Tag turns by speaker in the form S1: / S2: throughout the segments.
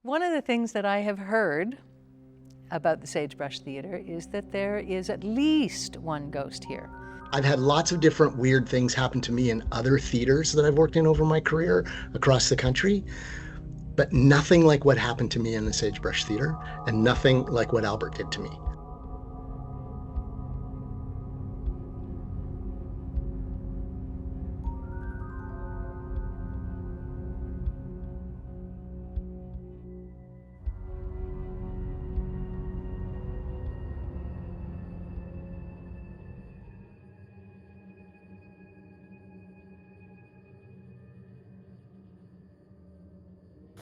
S1: One of the things that I have heard about the Sagebrush Theatre is that there is at least one ghost here.
S2: I've had lots of different weird things happen to me in other theaters that I've worked in over my career across the country, but nothing like what happened to me in the Sagebrush Theatre, and nothing like what Albert did to me.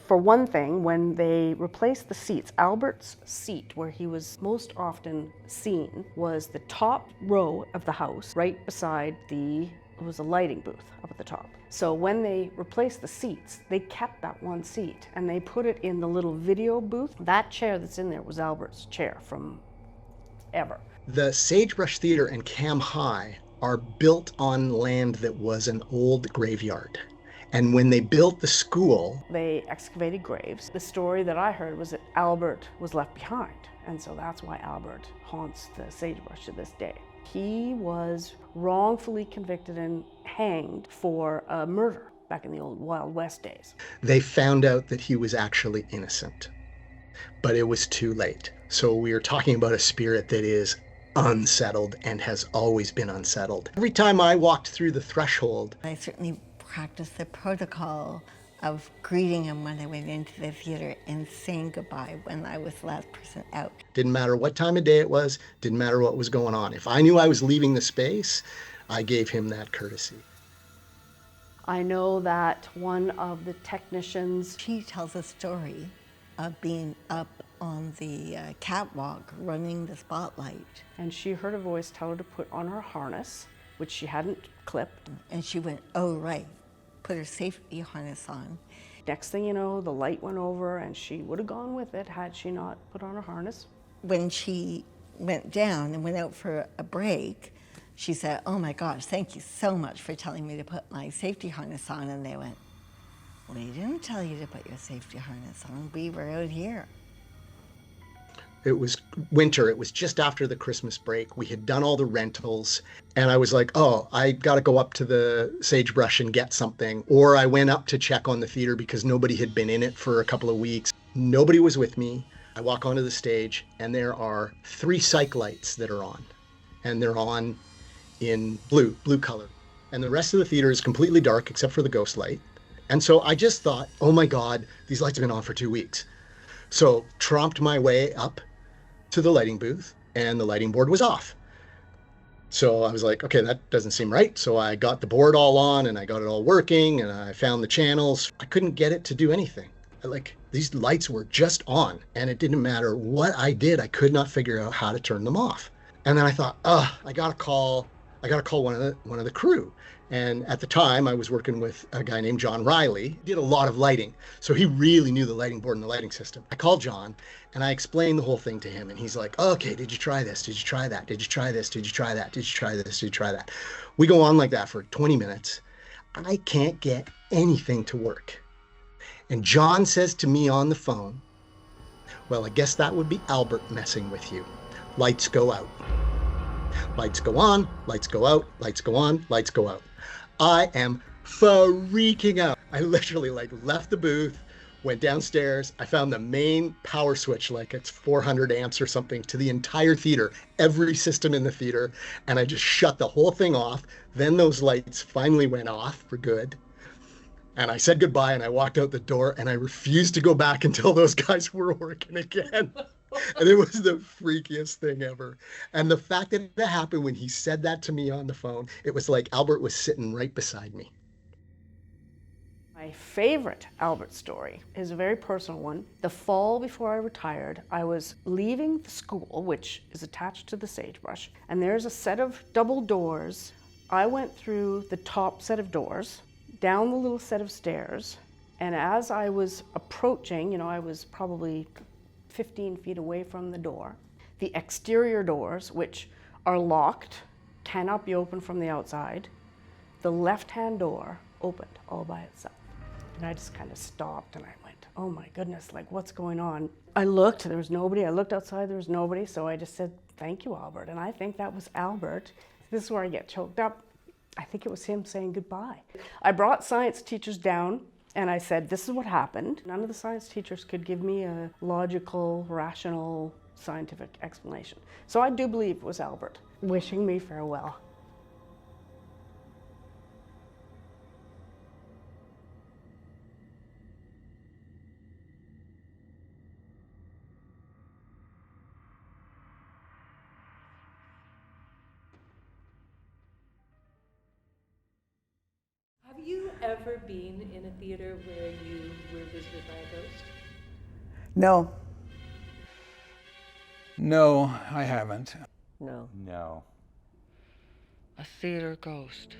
S3: For one thing, when they replaced the seats, Albert's seat, where he was most often seen, was the top row of the house, right beside it was a lighting booth up at the top. So when they replaced the seats, they kept that one seat and they put it in the little video booth. That chair that's in there was Albert's chair from ever.
S2: The Sagebrush Theatre and Cam High are built on land that was an old graveyard. And when they built the school,
S3: they excavated graves. The story that I heard was that Albert was left behind. And so that's why Albert haunts the Sagebrush to this day. He was wrongfully convicted and hanged for a murder back in the old Wild West days.
S2: They found out that he was actually innocent, but it was too late. So we are talking about a spirit that is unsettled and has always been unsettled. Every time I walked through the threshold,
S4: I certainly practiced the protocol of greeting him when I went into the theater and saying goodbye when I was the last person out.
S2: Didn't matter what time of day it was, didn't matter what was going on. If I knew I was leaving the space, I gave him that courtesy.
S3: I know that one of the technicians,
S4: she tells a story of being up on the catwalk running the spotlight.
S3: And she heard a voice tell her to put on her harness, which she hadn't clipped.
S4: And she went, oh right, put her safety harness on.
S3: Next thing you know, the light went over and she would have gone with it had she not put on her harness.
S4: When she went down and went out for a break, she said, oh my gosh, thank you so much for telling me to put my safety harness on. And they went, we didn't tell you to put your safety harness on. We were out here.
S2: It was winter. It was just after the Christmas break. We had done all the rentals. And I was like, oh, I got to go up to the Sagebrush and get something. Or I went up to check on the theater because nobody had been in it for a couple of weeks. Nobody was with me. I walk onto the stage and there are 3 cyc lights that are on. And they're on in blue color. And the rest of the theater is completely dark except for the ghost light. And so I just thought, oh my God, these lights have been on for 2 weeks. So tromped my way up to the lighting booth and the lighting board was off. So I was like, okay, that doesn't seem right. So I got the board all on and I got it all working and I found the channels. I couldn't get it to do anything. Like, these lights were just on and it didn't matter what I did. I could not figure out how to turn them off. And then I thought, I gotta call one of the crew. And at the time I was working with a guy named John Riley. He did a lot of lighting. So he really knew the lighting board and the lighting system. I called John and I explained the whole thing to him. And he's like, okay, did you try this? Did you try that? Did you try this? Did you try that? Did you try this? Did you try that? We go on like that for 20 minutes. I can't get anything to work. And John says to me on the phone, well, I guess that would be Albert messing with you. Lights go out. Lights go on, lights go out, lights go on, lights go out. I am freaking out. I literally left the booth, went downstairs. I found the main power switch, like it's 400 amps or something, to the entire theater, every system in the theater. And I just shut the whole thing off. Then those lights finally went off for good. And I said goodbye and I walked out the door and I refused to go back until those guys were working again. And it was the freakiest thing ever. And the fact that it happened when he said that to me on the phone, it was like Albert was sitting right beside me.
S3: My favorite Albert story is a very personal one. The fall before I retired, I was leaving the school, which is attached to the Sagebrush, and there's a set of double doors. I went through the top set of doors, down the little set of stairs, and as I was approaching, I was probably 15 feet away from the door. The exterior doors, which are locked, cannot be opened from the outside. The left-hand door opened all by itself. And I just kind of stopped and I went, oh my goodness, like what's going on? I looked, there was nobody. I looked outside, there was nobody. So I just said, thank you, Albert. And I think that was Albert. This is where I get choked up. I think it was him saying goodbye. I brought science teachers down and I said, this is what happened. None of the science teachers could give me a logical, rational, scientific explanation. So I do believe it was Albert wishing me farewell.
S5: Have you ever been in a theater where you were visited by a ghost?
S6: No.
S7: No, I haven't.
S6: No.
S8: No.
S9: A theater ghost.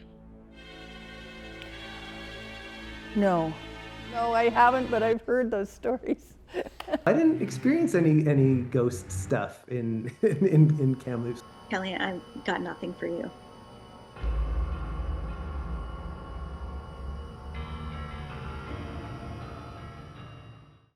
S6: No. No, I haven't, but I've heard those stories.
S10: I didn't experience any ghost stuff in Kamloops.
S11: Kelly, I've got nothing for you.